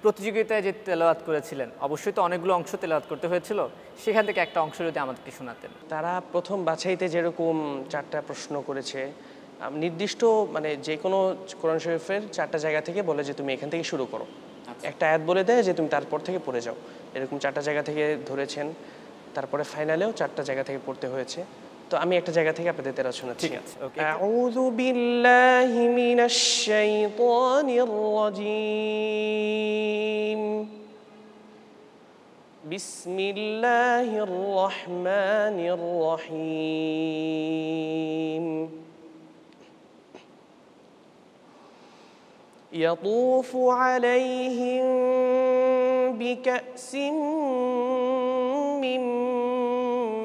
প্রতিযোগিতায় যে তেলাওয়াত করেছিলেন অবশ্যই তো অনেকগুলো অংশ তেলাওয়াত করতে হয়েছিল, সেখান থেকে একটা অংশ যদি আমাদেরকে শোনাতেন। তারা প্রথম বাছাইতে যেরকম 4টা প্রশ্ন করেছে, নির্দিষ্ট মানে যে কোনো কোরআন শরীফের 4টা জায়গা থেকে বলে যে তুমি এখান থেকে শুরু করো, একটা আয়াত বলে দেয় যে তুমি তারপর থেকে পড়ে যাও, এরকম 4টা জায়গা থেকে ধরেছেন। তারপরে ফাইনালেও 4টা জায়গা থেকে পড়তে হয়েছে। তো আমি একটা জায়গা থেকে আপনাদের তেলাওয়াত শোনাচ্ছি। ঠিক আছে, ওকে। আউযু বিল্লাহি মিনাশ শাইতানির রাজীম। বিসমিল্লাহির রহমানির রহিম। يطوف عليهم بكأس من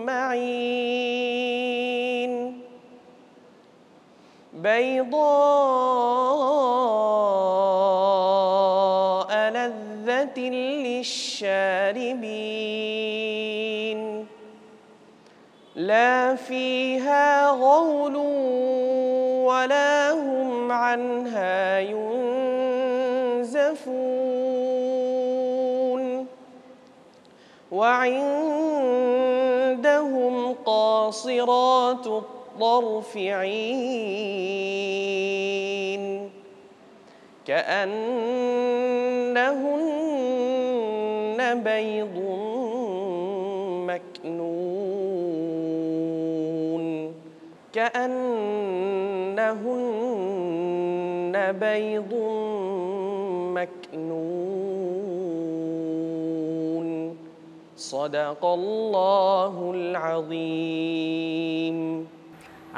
معين بيضاء لذة للشاربين لا فيها غول ولا هم عنها ينزفون وعندهم قاصرات الطرف عين كأنهن بيض مكنون كأنهن بيض مكنون صدق الله العظيم।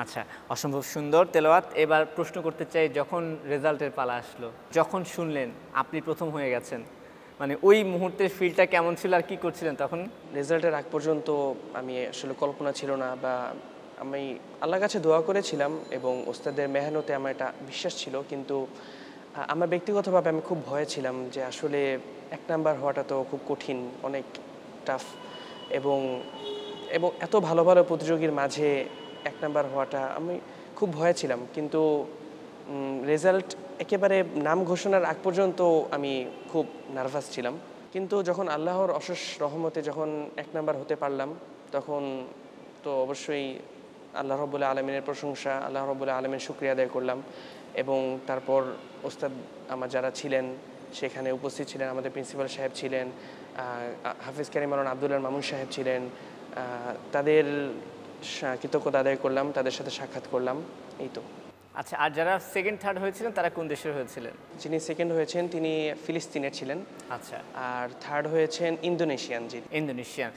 আচ্ছা, অসম্ভব সুন্দর তেলাওয়াত। এবার প্রশ্ন করতে চাই, যখন রেজাল্টের পালা আসলো, যখন শুনলেন আপনি প্রথম হয়ে গেছেন, মানে ওই মুহূর্তের ফিলটা কেমন ছিল আর কি করছিলেন তখন? রেজাল্টের আগ পর্যন্ত আমি আসলে কল্পনা ছিল না, বা আমি আল্লাহর কাছে দোয়া করেছিলাম এবং ওস্তাদের মেহনতে আমার এটা বিশ্বাস ছিল, কিন্তু আমার ব্যক্তিগতভাবে আমি খুব ভয়ে ছিলাম যে আসলে 1 নাম্বার হওয়াটা তো খুব কঠিন, অনেক টাফ, এবং এত ভালো ভালো প্রতিযোগীর মাঝে 1 নাম্বার হওয়াটা আমি খুব ভয়ে ছিলাম। কিন্তু রেজাল্ট একেবারে নাম ঘোষণার আগ পর্যন্ত আমি খুব নার্ভাস ছিলাম, কিন্তু যখন আল্লাহর অশেষ রহমতে যখন 1 নাম্বার হতে পারলাম, তখন তো অবশ্যই আল্লাহ রাব্বুল আলামিনের প্রশংসা, আল্লাহ রাব্বুল আলামিনের শুকরিয়া আদায় করলাম। এবং তারপর ওস্তাদ আমার যারা ছিলেন সেখানে উপস্থিত ছিলেন, আমাদের প্রিন্সিপাল সাহেব ছিলেন, হাফিজ কারীম মাওলানা আব্দুল্লাহ মামুন সাহেব ছিলেন, তাদের কৃতজ্ঞতা আদায় করলাম, তাদের সাথে সাক্ষাৎ করলাম, এই তো। আচ্ছা, আর যারা সেকেন্ড থার্ড হয়েছিলেন তারা কোন দেশের হয়েছিলেন? যিনি সেকেন্ড হয়েছেন তিনি ফিলিস্তিনের ছিলেন। আচ্ছা। আর থার্ড হয়েছেন ইন্দোনেশিয়ান। যিনি ইন্দোনেশিয়ান।